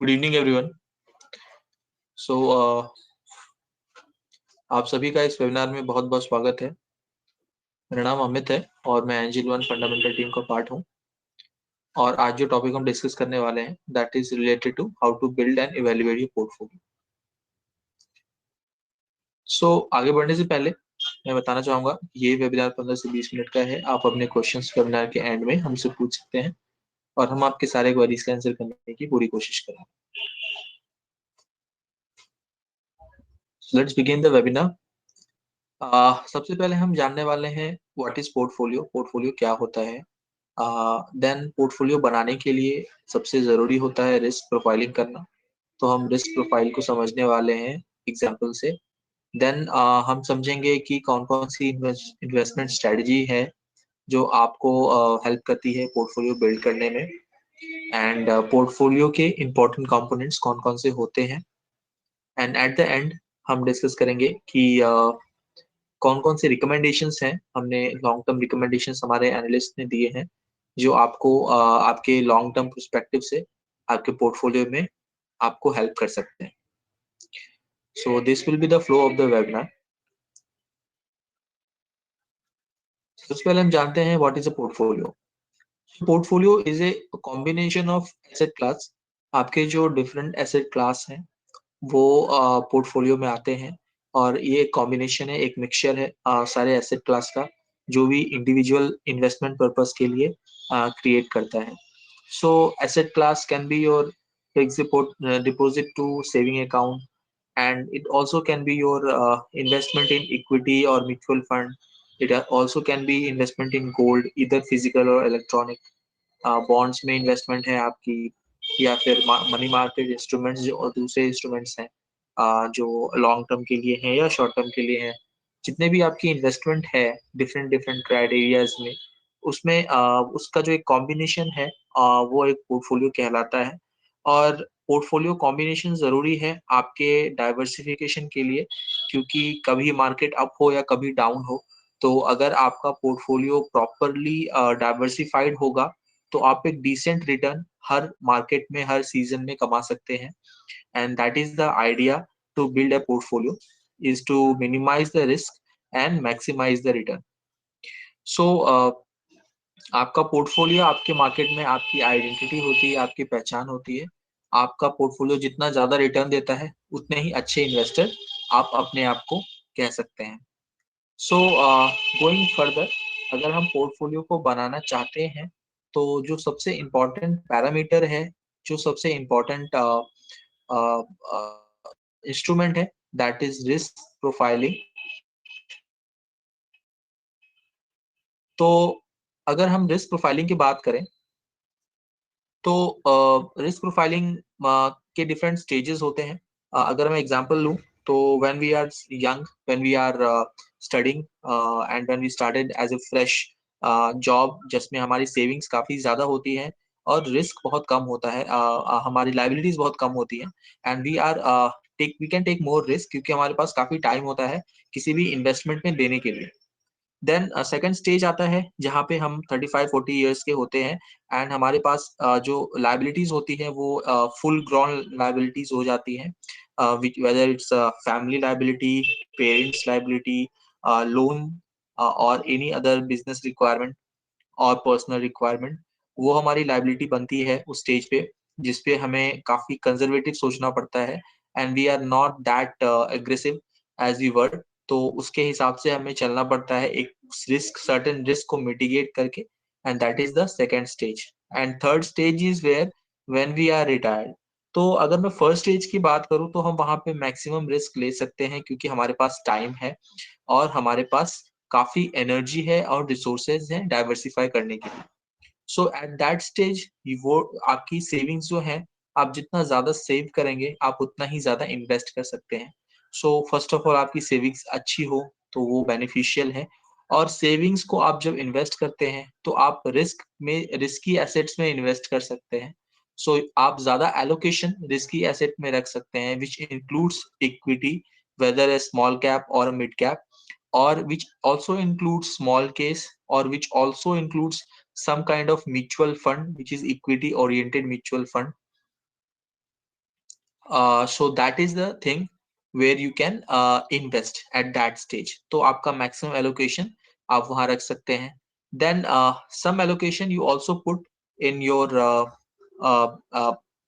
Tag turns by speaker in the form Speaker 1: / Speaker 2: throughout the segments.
Speaker 1: Good evening everyone. सो आप सभी का इस वेबिनार में बहुत बहुत स्वागत है। मेरा नाम अमित है और मैं एंजिल वन फंडामेंटल टीम का पार्ट हूं। और आज जो टॉपिक हम डिस्कस करने वाले हैं that is related to how to build and evaluate your portfolio. So आगे बढ़ने से पहले मैं बताना चाहूंगा ये वेबिनार 15 से 20 मिनट का है। आप अपने क्वेश्चंस वेबिनार के एंड में हमसे पूछ सकते हैं और हम आपके सारे क्वेरीज का आंसर करने की पूरी कोशिश करेंगे। Let's begin the webinar. सबसे पहले हम जानने वाले हैं व्हाट इज पोर्टफोलियो। पोर्टफोलियो क्या होता है। देन पोर्टफोलियो बनाने के लिए सबसे जरूरी होता है रिस्क प्रोफाइलिंग करना। तो हम रिस्क प्रोफाइल को समझने वाले हैं एग्जाम्पल से। देन हम समझेंगे कि कौन कौन सी इन्वेस्टमेंट स्ट्रेटजी है जो आपको हेल्प करती है पोर्टफोलियो बिल्ड करने में। एंड पोर्टफोलियो के इम्पोर्टेंट कंपोनेंट्स कौन कौन से होते हैं। एंड एट द एंड हम डिस्कस करेंगे कि कौन कौन से रिकमेंडेशंस हैं। हमने लॉन्ग टर्म रिकमेंडेशंस हमारे एनालिस्ट ने दिए हैं जो आपको आपके लॉन्ग टर्म पर्सपेक्टिव से आपके पोर्टफोलियो में आपको हेल्प कर सकते हैं। So this will be the flow of the webinar. सबसे पहले हम जानते हैं what is a portfolio. Portfolio is a combination of asset class. आपके जो डिफरेंट एसेट क्लास हैं वो पोर्टफोलियो में आते हैं और ये एक कॉम्बिनेशन है, एक मिक्सचर है सारे एसेट क्लास का जो भी इंडिविजुअल इन्वेस्टमेंट पर्पस के लिए क्रिएट करता है। So asset class can be your fixed deposit to saving account, and it also can be your investment in equity or mutual fund. It also can be investment in gold, either physical or electronic. Bonds में investment है आपकी, या फिर money market instruments जो और दूसरे instruments हैं जो लॉन्ग टर्म के लिए हैं या शॉर्ट टर्म के लिए हैं। जितने भी आपकी इन्वेस्टमेंट है डिफरेंट डिफरेंट क्राइटेरियाज में, उसमें उसका जो एक कॉम्बिनेशन है वो एक पोर्टफोलियो कहलाता है। और पोर्टफोलियो कॉम्बिनेशन जरूरी है आपके डाइवर्सिफिकेशन के लिए, क्योंकि कभी मार्केट अप हो या कभी डाउन हो, तो अगर आपका पोर्टफोलियो प्रॉपरली डाइवर्सिफाइड होगा तो आप एक डिसेंट रिटर्न हर मार्केट में हर सीजन में कमा सकते हैं। And that is the idea to build a portfolio, is to minimize the risk and maximize the return. So आपका पोर्टफोलियो आपके मार्केट में आपकी आइडेंटिटी होती है, आपकी पहचान होती है। आपका पोर्टफोलियो जितना ज्यादा रिटर्न देता है उतने ही अच्छे इन्वेस्टर आप अपने आप को कह सकते हैं। सो गोइंग फर्दर, अगर हम पोर्टफोलियो को बनाना चाहते हैं तो जो सबसे इम्पोर्टेंट पैरामीटर है, जो सबसे इम्पोर्टेंट इंस्ट्रूमेंट है दैट इज रिस्क प्रोफाइलिंग। तो अगर हम रिस्क प्रोफाइलिंग की बात करें तो रिस्क प्रोफाइलिंग के डिफरेंट स्टेजेस होते हैं। अगर मैं एग्जांपल लूं तो when we are young, when we are studying and when we started as a fresh job जिसमें हमारी सेविंग्स काफी ज्यादा होती है और रिस्क बहुत कम होता है, हमारी लाइबिलिटीज बहुत कम होती हैं। And we can take more risk क्योंकि हमारे पास काफी टाइम होता है किसी भी इन्वेस्टमेंट में देने के लिए। देन सेकंड स्टेज आता है जहाँ पे हम 35-40 ईयर्स के होते हैं एंड हमारे पास जो लाइबिलिटीज होती है वो फुल ग्रॉन लाइबिलिटीज हो जाती हैं, whether it's family liability, parents liability, loan और एनी अदर बिजनेस रिक्वायरमेंट और पर्सनल रिक्वायरमेंट। वो हमारी लाइबिलिटी बनती है उस स्टेज पे जिसपे हमें काफी कंजर्वेटिव सोचना पड़ता है and we are not that aggressive as we were. तो उसके हिसाब से हमें चलना पड़ता है एक रिस्क, सर्टेन रिस्क को मिटिगेट करके। And that is the second stage. And third stage is where when we are retired. तो अगर मैं फर्स्ट स्टेज की बात करूं तो हम वहां पे मैक्सिमम रिस्क ले सकते हैं क्योंकि हमारे पास टाइम है और हमारे पास काफी एनर्जी है और रिसोर्सेज हैं डाइवर्सिफाई करने के लिए। सो एट दैट स्टेज वो आपकी सेविंग्स जो है, आप जितना ज्यादा सेव करेंगे आप उतना ही ज्यादा इन्वेस्ट कर सकते हैं। सो फर्स्ट ऑफ ऑल आपकी सेविंग्स अच्छी हो तो वो बेनिफिशियल है। और सेविंग्स को आप जब इन्वेस्ट करते हैं तो आप रिस्की एसेट्स में इन्वेस्ट कर सकते हैं। सो आप ज्यादा एलोकेशन रिस्की एसेट में रख सकते हैं which includes equity, whether a small cap or a mid cap, or which also includes small case, or which also includes some kind of mutual fund which is equity oriented mutual fund. So that is the thing where you can invest at that stage. तो आपका maximum allocation आप वहाँ रख सकते हैं. Then some allocation you also put in your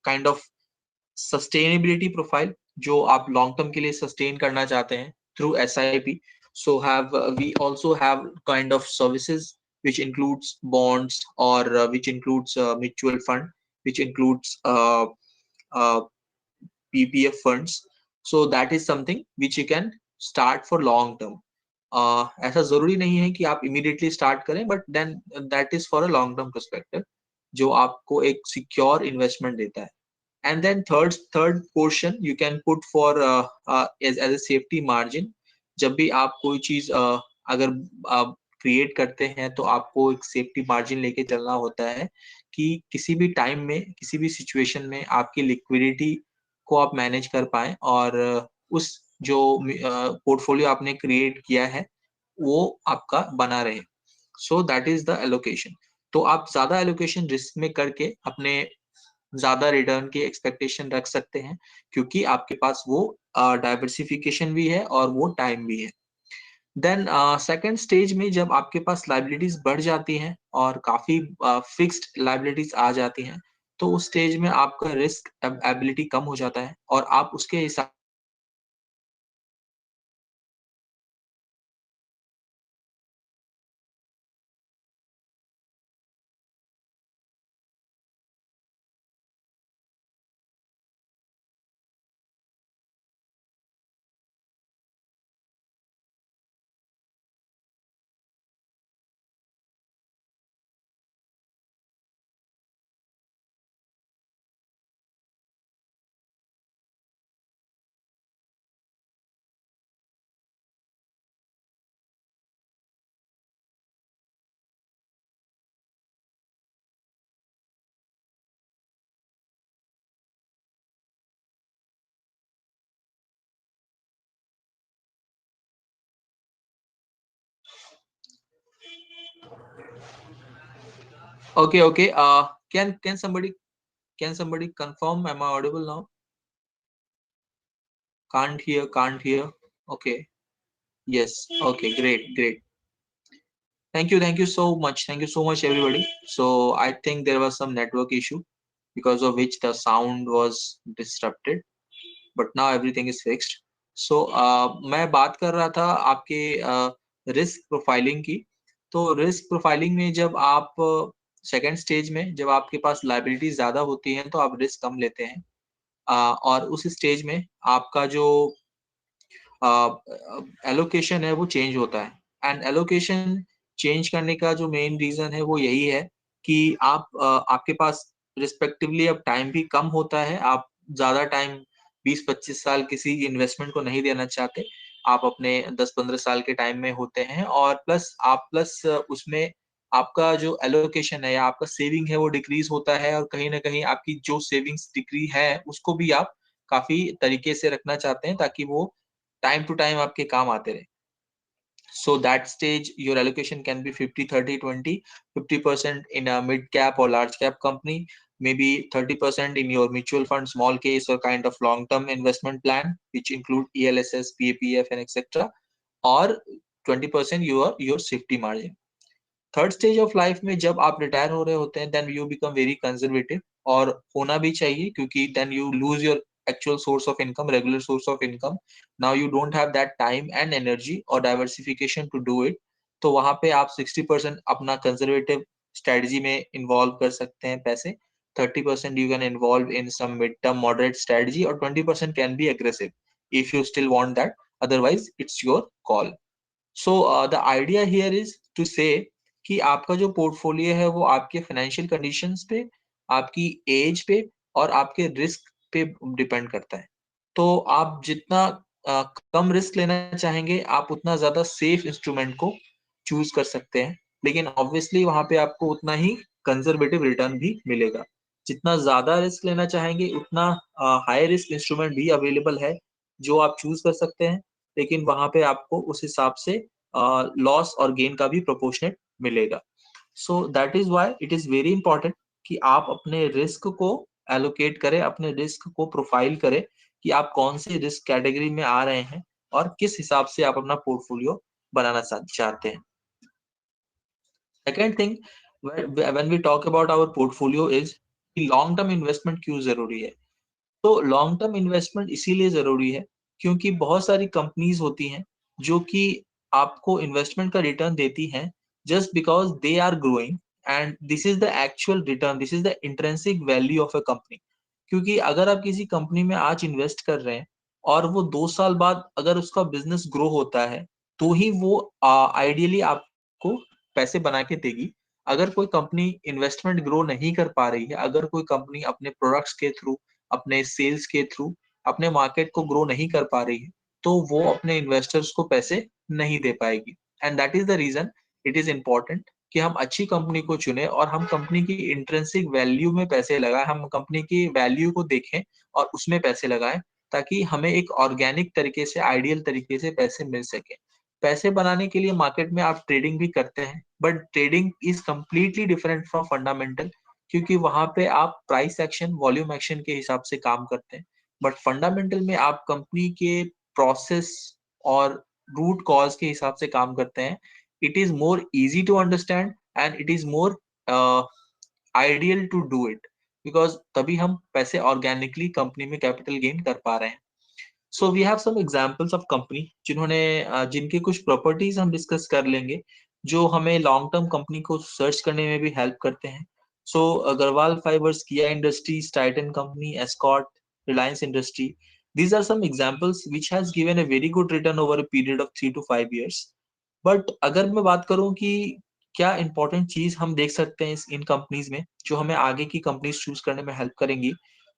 Speaker 1: kind of sustainability profile जो आप long term के लिए sustain करना चाहते हैं through SIP. So we also have kind of services which includes bonds or which includes mutual fund, which includes uh, PPF funds. So that is something which you can start for long term. ऐसा जरूरी नहीं है कि आप immediately start करें, but then that is for a long term perspective, जो आपको एक secure investment देता है. And then third portion you can put for as a safety margin. जब भी आप कोई चीज अगर क्रिएट करते हैं तो आपको एक सेफ्टी मार्जिन लेके चलना होता है कि किसी भी टाइम में किसी भी सिचुएशन में आपकी लिक्विडिटी को आप मैनेज कर पाए और उस जो पोर्टफोलियो आपने क्रिएट किया है वो आपका बना रहे. सो दैट इज द एलोकेशन. तो आप ज्यादा एलोकेशन रिस्क में करके अपने ज्यादा रिटर्न की एक्सपेक्टेशन रख सकते हैं क्योंकि आपके पास वो डाइवर्सिफिकेशन भी है और वो टाइम भी है. देन सेकंड स्टेज में जब आपके पास लाइबिलिटीज बढ़ जाती हैं और काफी फिक्स्ड लाइबिलिटीज आ जाती हैं तो उस स्टेज में आपका रिस्क एबिलिटी कम हो जाता है और आप उसके हिसाब okay. Can somebody confirm? Am I audible now? Can't hear. Okay. Yes. Okay. Great. Thank you so much. Thank you so much, everybody. So I think there was some network issue because of which the sound was disrupted, but now everything is fixed. So मैं बात कर रहा था आपके risk profiling की. तो risk profiling में जब आप सेकेंड स्टेज में जब आपके पास लाइबिलिटी ज्यादा होती हैं तो आप रिस्क कम लेते हैं. और उस स्टेज में आपका जो एलोकेशन है वो चेंज होता है. एंड एलोकेशन चेंज करने का जो मेन रीजन है वो यही है कि आपके पास रिस्पेक्टिवली अब टाइम भी कम होता है. आप ज्यादा टाइम 20-25 साल किसी इन्वेस्टमेंट को नहीं देना चाहते. आप अपने 10-15 साल के टाइम में होते हैं और प्लस उसमें आपका जो एलोकेशन है या आपका सेविंग है वो डिक्रीज होता है और कहीं ना कहीं आपकी जो सेविंग्स डिक्री है उसको भी आप काफी तरीके से रखना चाहते हैं ताकि वो टाइम टू टाइम आपके काम आते रहे. So that stage your allocation can be 50-30-20. 50% in a mid cap or large cap company, maybe 30% in your mutual fund, small case or kind of long term investment plan which include ELSS, PAPF and etc. or 20% your safety margin. Third stage of life में जब आप retire हो रहे होते हैं then you become very conservative. और होना भी चाहिए क्योंकि then you lose your actual source of income, regular source of income. Now you don't have that time and energy or diversification to do it. तो वहां पे आप 60% अपना कंजर्वेटिव स्ट्रेटजी में इन्वॉल्व कर सकते हैं पैसे. 30% you can involve in some mid-term moderate strategy or 20% can be aggressive if you still want that. Otherwise, it's your call. So the idea here is to say कि आपका जो portfolio है वो आपके फाइनेंशियल कंडीशंस पे, आपकी as पे और आपके रिस्क पे डिपेंड करता है. तो आप जितना कम रिस्क लेना चाहेंगे आप उतना ज्यादा सेफ इंस्ट्रूमेंट को चूज कर सकते हैं. लेकिन ऑब्वियसली वहां पे आपको उतना ही कंजर्वेटिव रिटर्न भी मिलेगा. जितना ज्यादा रिस्क लेना चाहेंगे उतना हाई रिस्क इंस्ट्रूमेंट भी अवेलेबल है जो आप चूज कर सकते हैं. लेकिन वहां पे आपको उस हिसाब से लॉस और गेन का भी प्रोपोर्शनेट मिलेगा. सो that is why it is very important कि आप अपने रिस्क को एलोकेट करें, अपने रिस्क को प्रोफाइल करें कि आप कौन से रिस्क कैटेगरी में आ रहे हैं और किस हिसाब से आप अपना पोर्टफोलियो बनाना चाहते हैं। Second thing when we talk about our portfolio is long term investment क्यों जरूरी है। तो लॉन्ग टर्म इन्वेस्टमेंट इसीलिए जरूरी है क्योंकि बहुत सारी कंपनीज होती हैं जो कि आपको इन्वेस्टमेंट का रिटर्न देती हैं just because they are growing, and this is the actual return, this is the intrinsic value of a company. क्योंकि अगर आप किसी कंपनी में आज इन्वेस्ट कर रहे हैं और वो 2 साल बाद अगर उसका बिजनेस ग्रो होता है तो ही वो आइडियली आपको पैसे बना के देगी। अगर कोई कंपनी इन्वेस्टमेंट ग्रो नहीं कर पा रही है, अगर कोई कंपनी अपने प्रोडक्ट्स के थ्रू, अपने सेल्स के थ्रू अपने मार्केट को ग्रो नहीं कर पा रही है, तो वो अपने इन्वेस्टर्स को पैसे नहीं दे पाएगी। And that is the reason it is important कि हम अच्छी कंपनी को चुने और हम कंपनी की इंट्रिंसिक वैल्यू में पैसे लगाएं, हम कंपनी की वैल्यू को देखें और उसमें पैसे लगाएं, ताकि हमें एक ऑर्गेनिक तरीके से, आइडियल तरीके से पैसे मिल सके। पैसे बनाने के लिए मार्केट में आप ट्रेडिंग भी करते हैं, but trading is completely different from fundamental, क्योंकि वहां पे आप प्राइस एक्शन, वॉल्यूम एक्शन के हिसाब से काम करते हैं। बट फंडामेंटल में आप कंपनी के प्रोसेस और रूट कॉज के हिसाब से काम करते हैं। It is more easy to understand and it is more ideal to do it, because तभी हम पैसे ऑर्गेनिकली कंपनी में कैपिटल गेन कर पा रहे हैं। So we have some examples of company जिन्होंने जिनके कुछ प्रॉपर्टीज हम डिस्कस कर लेंगे जो हमें लॉन्ग टर्म कंपनी को सर्च करने में भी हेल्प करते हैं। सो अग्रवाल फाइबर्स, किया industries, Titan company, Escorts, Reliance industry, these are some examples which has given a very good return over a period of 3 to 5 years. But अगर मैं बात करूं कि क्या इंपॉर्टेंट चीज हम देख सकते हैं इन कंपनीज में जो हमें आगे की कंपनीज चूज करने में हेल्प करेंगी,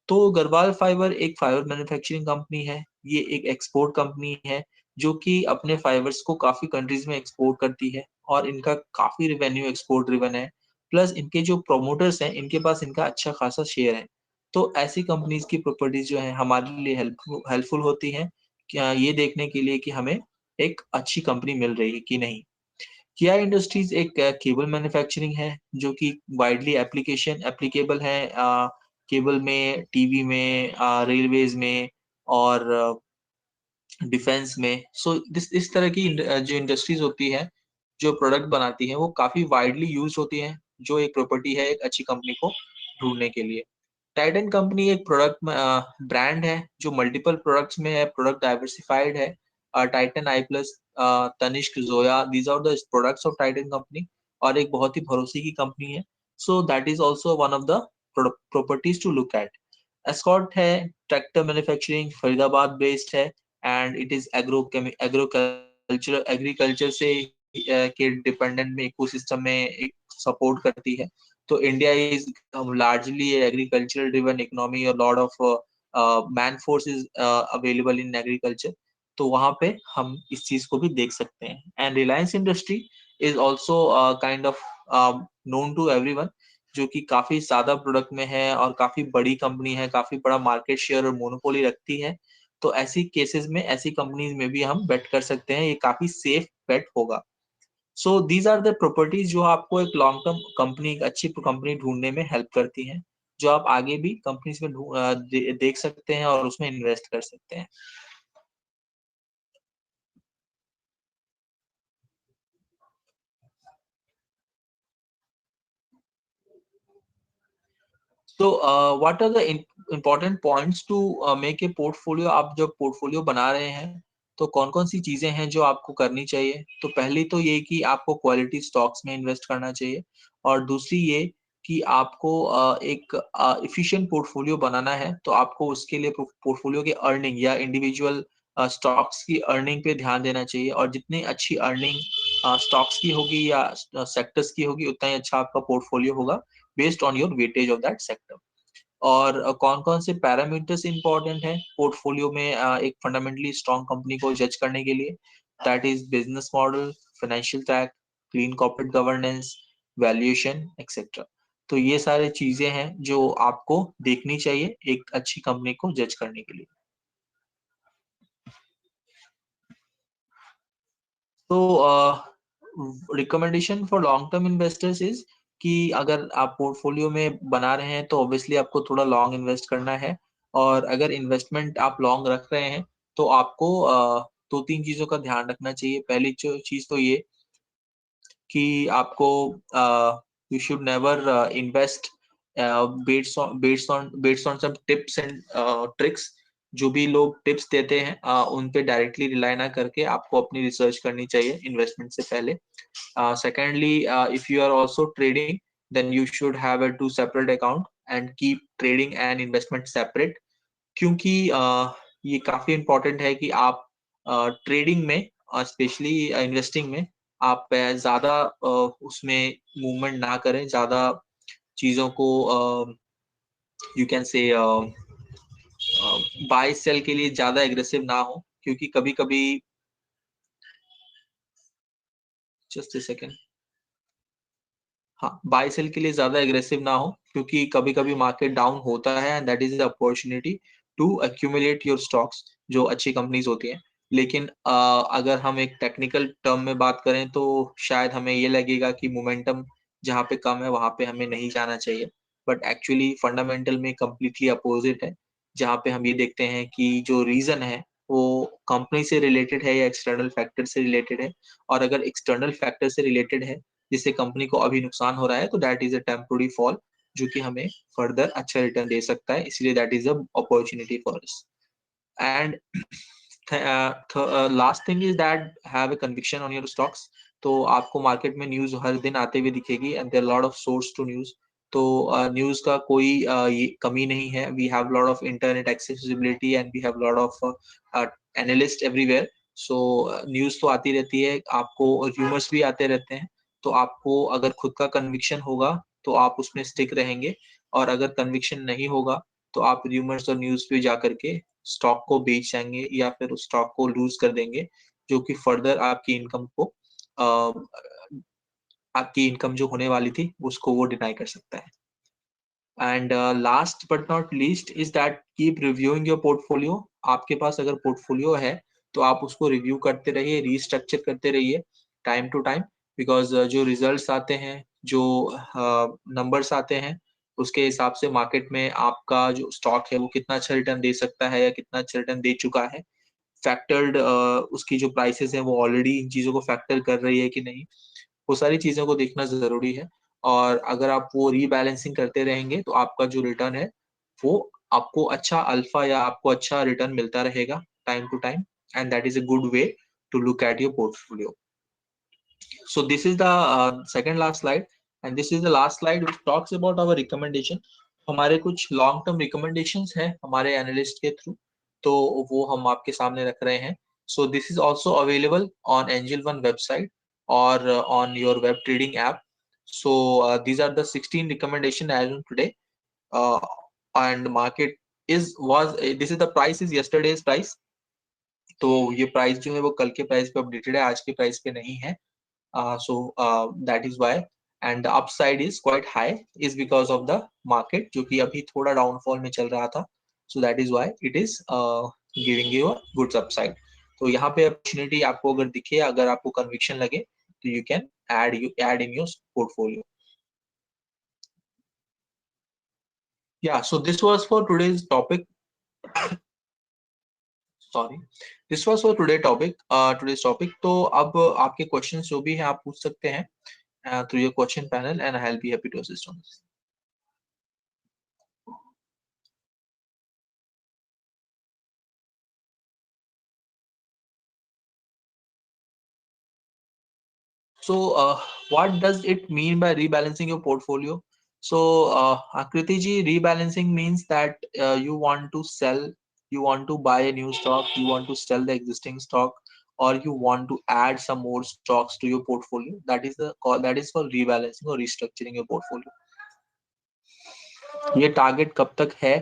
Speaker 1: तो गरवाल फाइबर एक फाइबर मैन्युफैक्चरिंग कंपनी है। ये एक एक्सपोर्ट कंपनी है जो कि अपने फाइबर्स को काफी कंट्रीज में एक्सपोर्ट करती है और इनका काफी रेवेन्यू एक्सपोर्ट ड्रिवन है। प्लस इनके जो प्रोमोटर्स हैं इनके पास इनका अच्छा खासा शेयर है। तो ऐसी कंपनीज की प्रॉपर्टीज जो है हमारे लिए हेल्पफुल होती हैं क्या ये देखने के लिए कि हमें एक अच्छी कंपनी मिल रही है कि नहीं। किया इंडस्ट्रीज एक केबल मैन्युफैक्चरिंग है जो कि वाइडली एप्लीकेबल है केबल में, टीवी में, रेलवेज में और डिफेंस में। सो दिस इस तरह की जो इंडस्ट्रीज होती है जो प्रोडक्ट बनाती है वो काफी वाइडली यूज होती है, जो एक प्रॉपर्टी है एक अच्छी कंपनी को ढूंढने के लिए। टाइटन कंपनी एक प्रोडक्ट ब्रांड है जो मल्टीपल प्रोडक्ट्स में है, प्रोडक्ट डाइवर्सिफाइड है। Titan eye plus, Tanishq, Zoya, these are the products of Titan company और एक बहुत ही भरोसे की कंपनी है। So that is also one of the properties to look at. Escorts है ट्रैक्टर मैन्युफैक्चरिंग, फरीदाबाद बेस्ड है and it is agriculture, agriculture से के डिपेंडेंट में इकोसिस्टम में एक सपोर्ट करती है। तो India is largely agricultural driven economy, a lot of man force is available in agriculture। तो वहां पे हम इस चीज को भी देख सकते हैं। And Reliance industry is also kind of known to everyone, जो कि काफी ज्यादा प्रोडक्ट में है और काफी बड़ी कंपनी है, काफी बड़ा मार्केट शेयर और मोनोपोली रखती है। तो ऐसी केसेस में ऐसी कंपनीज में भी हम बेट कर सकते हैं, ये काफी सेफ बेट होगा। So these are the properties जो आपको एक लॉन्ग टर्म कंपनी, एक अच्छी कंपनी ढूंढने में हेल्प करती हैं, जो आप आगे भी कंपनीज में देख सकते हैं और उसमें इन्वेस्ट कर सकते हैं। तो what are the important points to make a portfolio. आप जब पोर्टफोलियो बना रहे हैं तो कौन कौन सी चीजें हैं जो आपको करनी चाहिए। तो पहली तो ये कि आपको क्वालिटी स्टॉक्स में इन्वेस्ट करना चाहिए, और दूसरी ये कि आपको एक इफिशिएंट पोर्टफोलियो बनाना है, तो आपको उसके लिए पोर्टफोलियो के अर्निंग या इंडिविजुअल स्टॉक्स की अर्निंग पे ध्यान देना चाहिए। और जितनी अच्छी अर्निंग स्टॉक्स की होगी या सेक्टर्स की होगी उतना ही अच्छा आपका पोर्टफोलियो होगा based on your weightage of that sector. और कौन कौन से पैरामीटर्स इंपॉर्टेंट है पोर्टफोलियो में एक फंडामेंटली स्ट्रॉन्ग कंपनी को जज करने के लिए। That is business model, financial track, clean corporate governance, valuation etcetera. तो ये सारे चीजें हैं जो आपको देखनी चाहिए एक अच्छी कंपनी को जज करने के लिए। तो recommendation for long term investors is कि अगर आप पोर्टफोलियो में बना रहे हैं तो ऑब्वियसली आपको थोड़ा लॉन्ग इन्वेस्ट करना है। और अगर इन्वेस्टमेंट आप लॉन्ग रख रहे हैं तो आपको 2-3 चीज़ों का ध्यान रखना चाहिए। पहली चीज़ तो ये कि आपको you should never invest based on some tips and tricks. जो भी लोग टिप्स देते हैं उन पे डायरेक्टली रिलाई ना करके आपको अपनी रिसर्च करनी चाहिए इन्वेस्टमेंट से पहले। Secondly, if you are also trading, then you should have a two separate account and keep trading and investment separate। क्योंकि ये काफी इम्पोर्टेंट है कि आप ट्रेडिंग में, स्पेशली इन्वेस्टिंग में, आप ज्यादा उसमें मूवमेंट ना करें, ज्यादा चीजों को you can say buy sell के लिए ज्यादा एग्रेसिव ना हो, क्योंकि कभी कभी, जस्ट ए सेकेंड, हाँ, बाय सेल के लिए ज्यादा एग्रेसिव ना हो, क्योंकि कभी कभी मार्केट डाउन होता है and that is the opportunity to accumulate your stocks, जो अच्छी कंपनीज होती हैं। लेकिन अगर हम एक टेक्निकल टर्म में बात करें तो शायद हमें ये लगेगा कि मोमेंटम जहाँ पे कम है वहां पे हमें नहीं जाना चाहिए, बट एक्चुअली फंडामेंटल में कंप्लीटली अपोजिट है, जहाँ पे हम ये देखते हैं कि जो रीजन है वो कंपनी से रिलेटेड है या एक्सटर्नल फैक्टर से रिलेटेड है। और अगर एक्सटर्नल फैक्टर से रिलेटेड है, जिससे कंपनी को अभी नुकसान हो रहा है, तो that is a temporary fall, जो कि हमें फर्दर अच्छा रिटर्न दे सकता है, इसलिए that is a opportunity for us. And last thing is that have a conviction on your stocks. तो आपको मार्केट में न्यूज हर दिन आते हुए दिखेगी and there lot of source to news. तो न्यूज का कोई ये कमी नहीं है। We have lot of internet accessibility and we have lot of analyst everywhere. So news तो आती रहती है, आपको र्यूमर्स भी आते रहते हैं। तो आपको अगर खुद का कन्विक्शन होगा तो आप उसमें स्टिक रहेंगे, और अगर कन्विक्शन नहीं होगा तो आप र्यूमर्स और न्यूज पे जा करके स्टॉक को बेच जाएंगे या फिर उस स्टॉक को लूज कर देंगे, जो कि फर्दर आपकी इनकम को आपकी इनकम जो होने वाली थी उसको वो डिनाई कर सकता है। And last but not least is that keep reviewing your portfolio. आपके पास अगर पोर्टफोलियो है तो आप उसको रिव्यू करते रहिए, रीस्ट्रक्चर करते रहिए टाइम टू टाइम, बिकॉज जो रिजल्ट्स आते हैं, जो नंबर्स आते हैं, उसके हिसाब से मार्केट में आपका जो स्टॉक है वो कितना अच्छा रिटर्न दे सकता है या कितना अच्छा रिटर्न दे चुका है। फैक्टर्ड उसकी जो प्राइसेस है वो ऑलरेडी इन चीजों को फैक्टर कर रही है कि नहीं, वो सारी चीजों को देखना जरूरी है। और अगर आप वो रीबैलेंसिंग करते रहेंगे तो आपका जो रिटर्न है वो आपको अच्छा अल्फा या आपको अच्छा रिटर्न मिलता रहेगा time to time, and that is a good way to look at your portfolio. So this is the second last slide, and this is the last slide which talks about our recommendation। हमारे कुछ long term recommendations हैं हमारे analyst के through, तो वो हम आपके सामने रख रहे हैं। So this is also available on Angel One website और on your web trading app. So these are the 16 recommendation as on today, and market is was this is the price is yesterday's price। तो ये price जो है वो कल के price पे updated है, आज के प्राइस पे नहीं है। So that is why, and the upside is quite high is because of the market जो कि अभी थोड़ा डाउनफॉल में चल रहा था। So that is why it is giving you a good upside। तो यहाँ पे अपॉर्चुनिटी आपको अगर दिखे, अगर आपको कन्विक्शन लगे, तो you can add in your portfolio। Yeah, so this was for today's topic। Sorry, this was for today's topic। तो अब आपके क्वेश्चंस जो भी हैं आप पूछ सकते हैं through your question panel, and I'll be happy to assist on this। So, what does it mean by rebalancing your portfolio? So, Akriti ji, rebalancing means that you want to sell, you want to buy a new stock, you want to sell the existing stock, or you want to add some more stocks to your portfolio. That is the call. That is for rebalancing or restructuring your portfolio। ये target कब तक है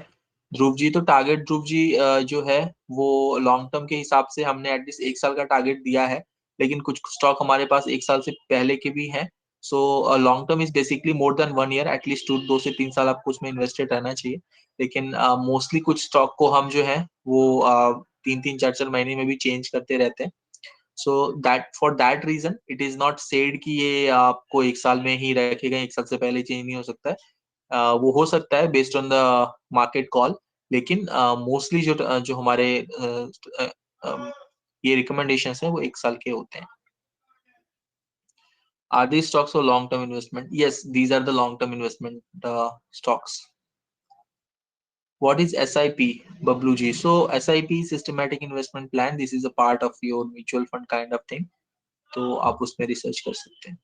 Speaker 1: ध्रुव जी? तो target Dhruv ji जो है वो long term के हिसाब से हमने एटलीस्ट 1 साल का टारगेट दिया है, लेकिन कुछ स्टॉक हमारे पास 1 साल से पहले के भी हैं। So long term is basically more than 1 year, at least 2 से 3 साल आपको उसमें इन्वेस्टेड रहना चाहिए। लेकिन मोस्टली कुछ स्टॉक को हम जो है वो 3-3 4-4 महीने में भी चेंज करते रहते हैं। So that for that reason it is not said कि ये आपको 1 साल में ही रखेगा, 1 साल से पहले चेंज नहीं हो सकता है। वो हो सकता है based on the market call, लेकिन मोस्टली जो हमारे ये रिकमेंडेशंस हैं वो 1 साल के होते हैं। Are these stocks for long-term investment? Yes, these are the long-term investment stocks. What is SIP, Bablu ji? So SIP, systematic investment plan. This is a part of your mutual fund kind of thing. तो आप उसमें research कर सकते हैं.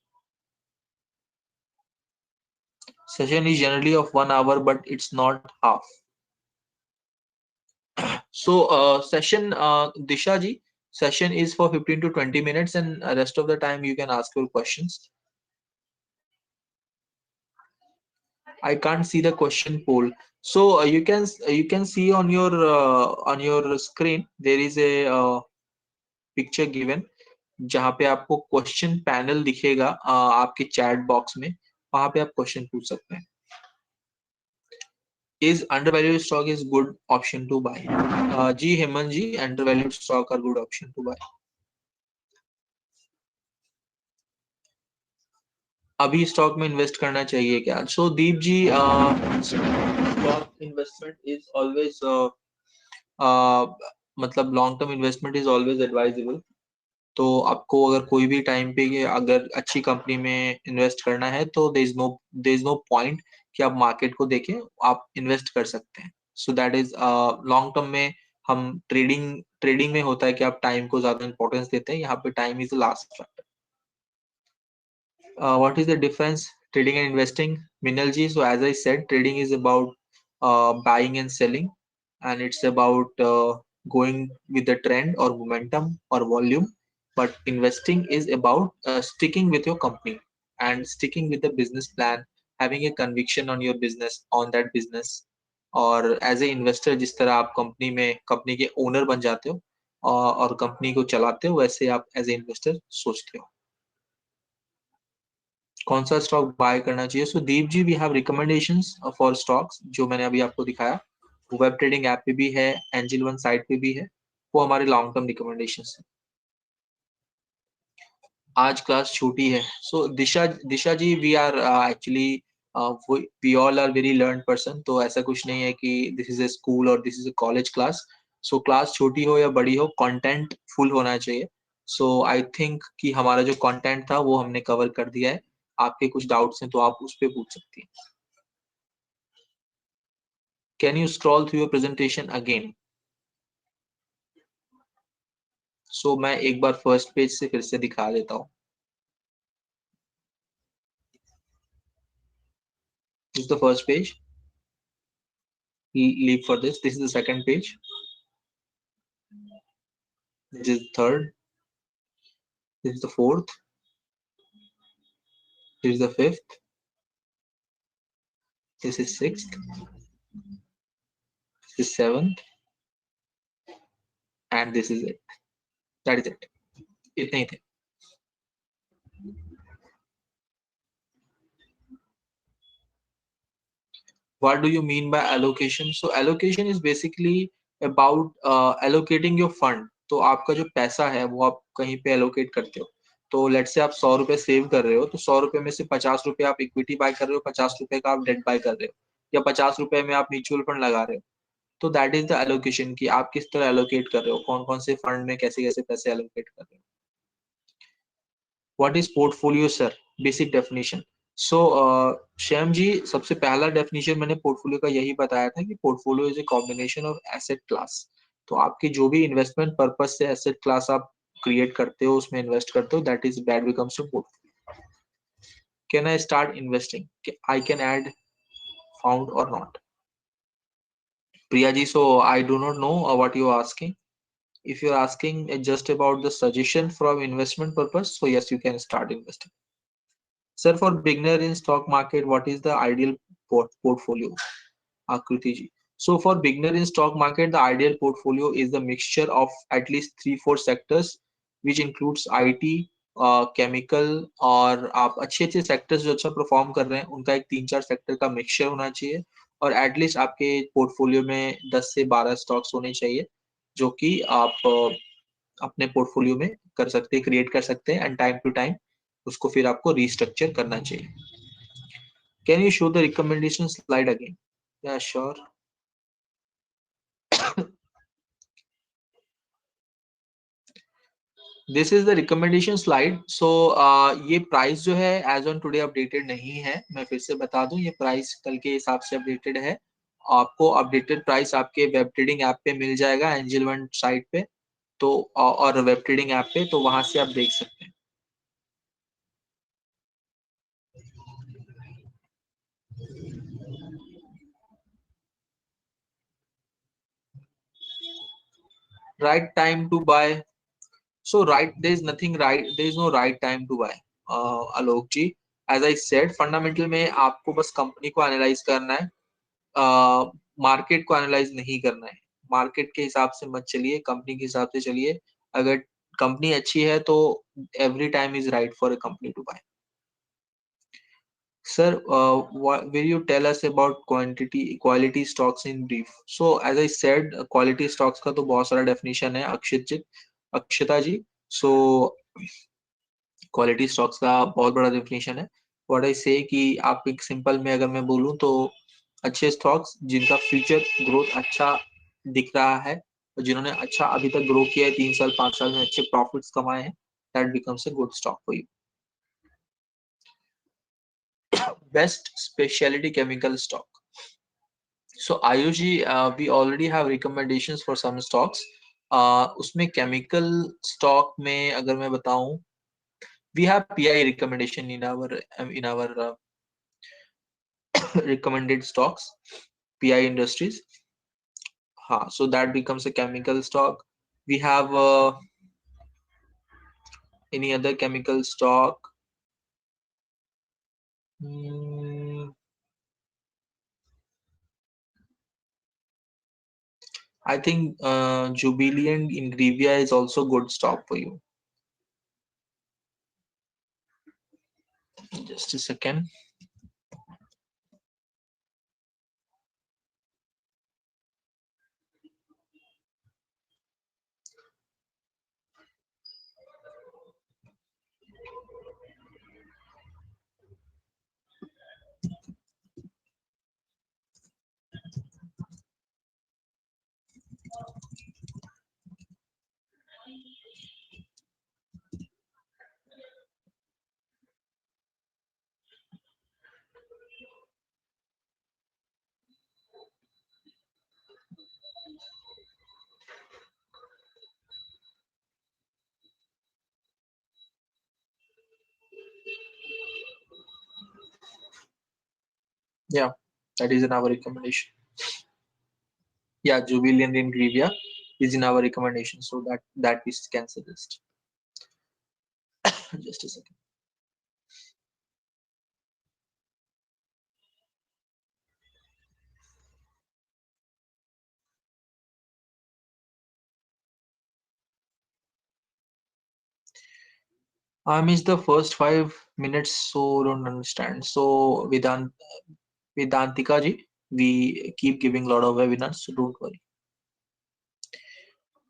Speaker 1: Session is generally of 1 hour, but it's not half. So session, Disha ji, session is for 15 to 20 minutes, and rest of the time you can ask your questions. I can't see the question poll. So you can see on your screen there is a picture given जहाँ पे आपको question panel दिखेगा आपके chat box में, वहां पे आप question पूछ सकते हैं. Is undervalued stock is good option to buy? जी Hemant ji, undervalued stock are good option to buy. अभी स्टॉक में इन्वेस्ट करना चाहिए क्या? So Deep ji, stock investment is always मतलब long term investment is always advisable. तो आपको अगर कोई भी टाइम पे अगर अच्छी कंपनी में इन्वेस्ट करना है तो देयर इज नो पॉइंट कि आप मार्केट को देखें, आप इन्वेस्ट कर सकते हैं. So that is long term में हम ट्रेडिंग में होता है कि आप टाइम को ज्यादा इंपॉर्टेंस देते हैं. यहाँ पे time is the last factor. What is the difference trading and investing, Minal ji? So as I said, trading is about buying and selling, and it's about going with the trend or momentum or volume. But investing is about sticking with your company and sticking with the business plan, having a conviction on your business, on that business. और as a investor जिस तरह आप company के owner बन जाते हो और company को चलाते हो, वैसे आप एज ए इन्वेस्टर सोचते हो कौन सा स्टॉक बाय करना चाहिए. So Deep ji, we have recommendations for stocks जो मैंने अभी आपको दिखाया. वेब ट्रेडिंग ऐप पे भी है, एंजल वन साइट पे भी है. वो हमारे लॉन्ग टर्म रिकमेंडेशंस है. आज क्लास छोटी है. So Disha ji, we are actually we all are very learn person. तो ऐसा कुछ नहीं है कि दिस इज ए स्कूल और this is a college class. So class छोटी हो या बड़ी हो, कंटेंट फुल होना चाहिए. सो आई थिंक कि हमारा जो कंटेंट था वो हमने कवर कर दिया है. आपके कुछ डाउट्स हैं तो आप उस पर पूछ सकती हैं. Can you scroll through your presentation again? So मैं एक बार फर्स्ट पेज से फिर से दिखा देता हूँ. This is the first page. Leave for this. This is the second page. This is the third. This is the fourth. This is the fifth. This is sixth. This is seventh. And this is it. That is it. इतने ही थे. What do you mean by allocation? So allocation is basically about allocating your fund. तो आपका जो पैसा है वो आप कहीं पे allocate करते हो. तो लेट्स से आप 100 रुपए सेव कर रहे हो, तो 100 रुपए में से 50 रुपए आप इक्विटी बाय कर रहे हो, 50 रुपए का आप डेट बाय कर रहे हो, या 50 रुपए में आप म्यूचुअल फंड लगा रहे हो. तो दैट इज द एलोकेशन कि आप किस तरह एलोकेट कर रहे हो, कौन कौन से फंड में कैसे कैसे पैसे एलोकेट कर रहे हो. What is portfolio sir? Basic definition. So Shyam ji, सबसे पहला डेफिनेशन मैंने पोर्टफोलियो का यही बताया था कि portfolio is a combination of asset class. तो आपके जो भी इन्वेस्टमेंट पर्पज से एसेट क्लास आप क्रिएट करते हो, उसमें इन्वेस्ट करते हो, that is that becomes a portfolio. Can I start investing? I can add fund और not. Priya ji, so I do not know what you are asking. If you're asking just about the suggestion from investment purpose, so yes, you can start investing. Sir, for beginner in stock market, what is the ideal portfolio? Akriti ji. So for beginner in stock market, the ideal portfolio is the mixture of at least 3-4 sectors, which includes IT, chemical, और आप अच्छे अच्छे sectors जो अच्छा perform कर रहे हैं उनका एक 3-4 सेक्टर का मिक्सचर होना चाहिए. और एटलीस्ट आपके पोर्टफोलियो में 10 से 12 स्टॉक्स होने चाहिए जो कि आप अपने पोर्टफोलियो में कर सकते हैं, क्रिएट कर सकते हैं, एंड टाइम टू टाइम उसको फिर आपको रीस्ट्रक्चर करना चाहिए. Can you show the recommendation slide again? Yeah sure. This is the recommendation slide. So ये प्राइस जो है एज ऑन टुडे अपडेटेड नहीं है। मैं फिर से बता दूं, ये प्राइस कल के हिसाब से अपडेटेड है। आपको अपडेटेड प्राइस आपके वेब ट्रेडिंग ऐप पे मिल जाएगा, एंजल वन साइट पे। तो और वेब ट्रेडिंग ऐप पे, तो वहां से आप देख सकते हैं। Right time to buy. So right, there is nothing right, there is no right time to buy. Alok ji, as I said, fundamental में आपको बस कंपनी को एनालाइज करना है, मार्केट को एनालाइज नहीं करना है। मार्केट के हिसाब से मत चलिए, कंपनी के हिसाब से चलिए। अगर कंपनी अच्छी है तो every time is right for a company to buy. Sir, will you tell us about quality stocks in brief? So as I said, quality stocks का तो बहुत सारा definition है, अक्षता जी। So क्वालिटी स्टॉक्स का बहुत बड़ा डेफिनेशन है। व्हाट आई से कि आप एक सिंपल में अगर मैं बोलूं तो अच्छे स्टॉक्स जिनका फ्यूचर ग्रोथ अच्छा दिख रहा है और जिन्होंने अच्छा अभी तक ग्रो किया है, 3 साल 5 साल में अच्छे प्रॉफिट्स कमाए हैं, that becomes a good stock for you. Best speciality chemical stock. So Ayush ji, we already have recommendations for some stocks. उसमें केमिकल स्टॉक में अगर मैं बताऊं, we have PI recommendation in our recommended stocks, PI Industries. So that becomes a chemical stock. We have any other chemical stock? Hmm, I think Jubilant Ingrevia is also good stock for you. Just a second. Yeah, that is in our recommendation. Yeah, Jubilant Ingrevia is in our recommendation, so that we can suggest. Just a second. I missed the first 5 minutes, so don't understand. So Vedantika ji, we keep giving a lot of webinars, so don't worry.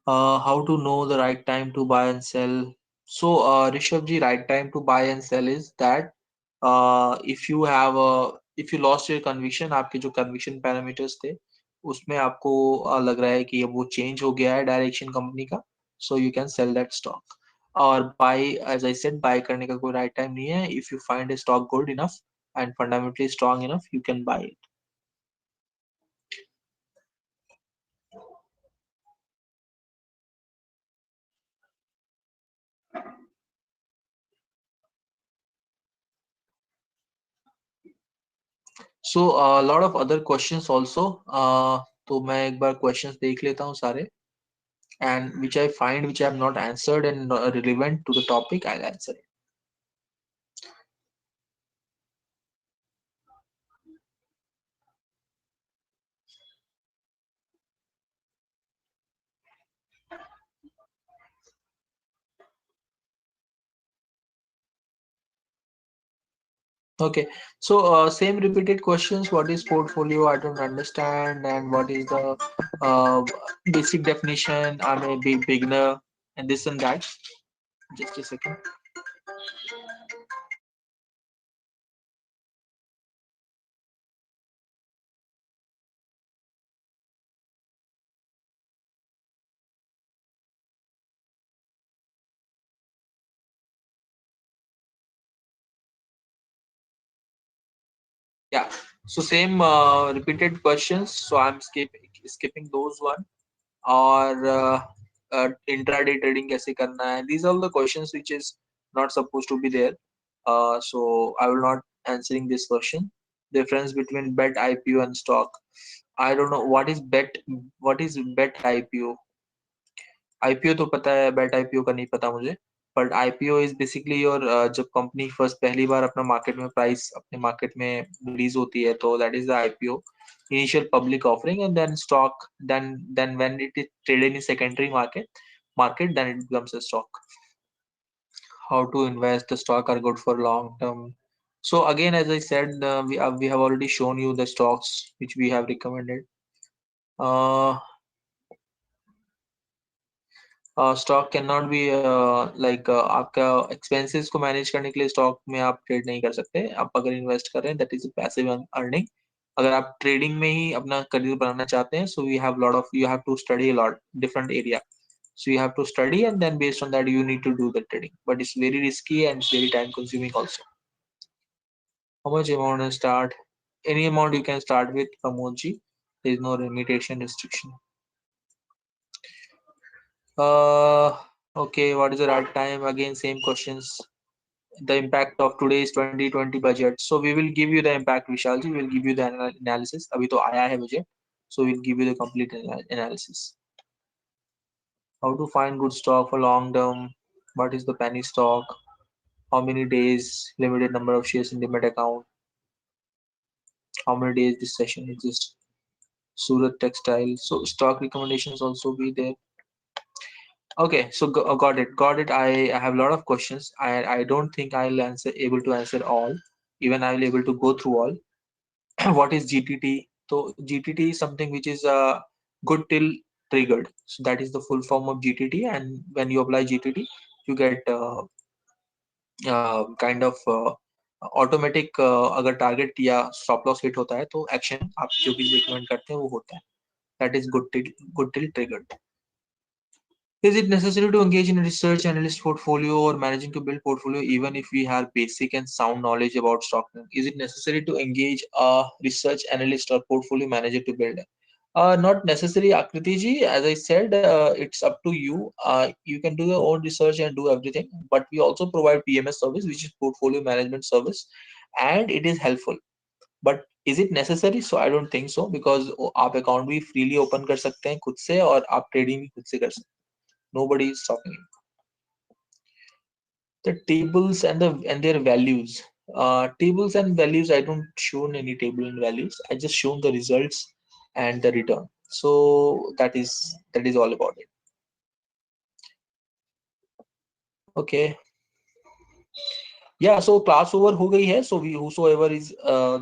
Speaker 1: How to know the right time to buy and sell? So Rishabh ji, right time to buy and sell is that if you lost your conviction, आपके जो conviction parameters थे, उसमें आपको लग रहा है कि अब वो change हो गया है direction company का, so you can sell that stock. और buy, as I said, buy करने का कोई right time नहीं है. If you find a stock good enough and fundamentally strong enough, you can buy it. So a lot of other questions also. तो मैं एक बार questions देख लेता हूँ सारे, and which I find which I have not answered and relevant to the topic, I'll answer it. Okay, so same repeated questions. What is portfolio? I don't understand. And what is the uh, basic definition? I'm a big beginner, and this and that. Just a second. Yeah. So same repeated questions. So I'm skipping those one. Or intraday trading कैसे करना है? These are all the questions which is not supposed to be there. So I will not answering this question. Difference between bet IPO and stock. I don't know what is bet. What is bet IPO? IPO तो पता है, बेट IPO का नहीं पता मुझे. But IPO is basically your जब company first पहली बार अपना मार्केट में प्राइस अपने मार्केट में रिलीज होती है, तो that is the IPO, initial public offering. And then stock, then when it is traded in secondary market, then it becomes a stock. How to invest the stock are good for long term. So again, as I said, we have already shown you the stocks which we have recommended. Stock can not be like आपका expenses को manage करने के लिए stock में आप trade नहीं कर सकते. आप अगर इन्वेस्ट कर रहे हैं, दैट इज पैसिव अर्निंग. अगर आप ट्रेडिंग में ही अपना करियर बनाना चाहते हैं, so you have to study a lot different area. So you have to study, and then based on that you need to do the trading, but it's very risky and it's very time consuming also. How much amount to start? Any amount you can start with, Pramod ji. There is no limitation restriction. Okay, what is the right time? Again, same questions. The impact of today's 2020 budget. So we will give you the impact, Vishal ji. We'll give you the analysis. अभी तो आया है budget. So we'll give you the complete analysis. How to find good stock for long term? What is the penny stock? How many days? Limited number of shares in limit account. How many days this session exists? Surat Textile. So stock recommendations also be there. Okay, so got it. I have a lot of questions. I don't think I'll answer able to answer all. Even I will able to go through all. What is GTT? So GTT is something which is good till triggered. So that is the full form of GTT. And when you apply GTT, you get kind of automatic अगर target या stop loss hit होता है, तो action आप जो भी recommend करते हैं वो होता है. That is good till triggered. Is it necessary to engage in a research analyst portfolio or managing to build portfolio even if we have basic and sound knowledge about stock? Is it necessary to engage a research analyst or portfolio manager to build? Not necessary, Akriti ji. As I said, it's up to you. You can do your own research and do everything, but we also provide PMS service, which is portfolio management service, and it is helpful. But is it necessary? So I don't think so, because आप account भी freely open कर सकते हैं खुद से, और आप trading भी खुद से कर सकते हैं. Nobody is stopping you. The tables and their values. Tables and values, I don't shown any table and values. I just shown the results and the return. So that is all about it. Okay. Yeah, so class over हो गई है. So we whosoever is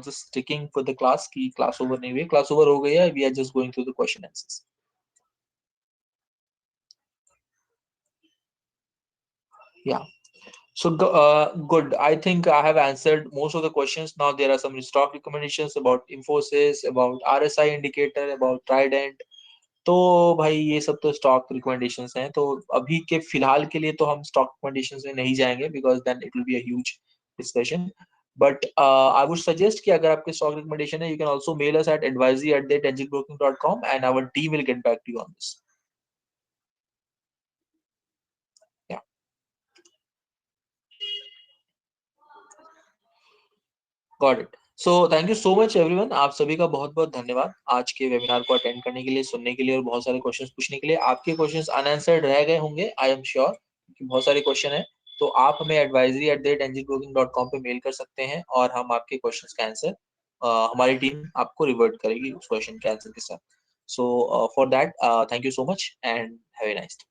Speaker 1: just sticking for the class की class over नहीं हुई, class over हो गई है. We are just going through the question answers. Yeah. So good. I think I have answered most of the questions. Now there are some stock recommendations about Infosys, about RSI indicator, about Trident. तो भाई ये सब तो stock recommendations हैं. तो अभी के फिलहाल के लिए तो हम स्टॉक रिकमेंडेशंस में नहीं जाएंगे, because then it will be a huge discussion. But I would suggest कि अगर आपके स्टॉक रिकमेंडेशन है, you can also mail us at advisory@angelbroking.com and our team will get back to you on this. Yeah. Got it. So thank you so much everyone. आप सभी का बहुत बहुत धन्यवाद आज के वेबिनार को अटेंड करने के लिए, सुनने के लिए और बहुत सारे क्वेश्चंस पूछने के लिए. आपके क्वेश्चंस अनआंसर्ड रह गए होंगे, आई एम श्योर, क्योंकि बहुत सारे क्वेश्चन है. तो आप हमें advisory@angelbroking.com पे मेल कर सकते हैं, और हम आपके क्वेश्चंस का आंसर हमारी टीम आपको रिवर्ट करेगी उस क्वेश्चन के आंसर के साथ. So for that thank you so much and have a nice day.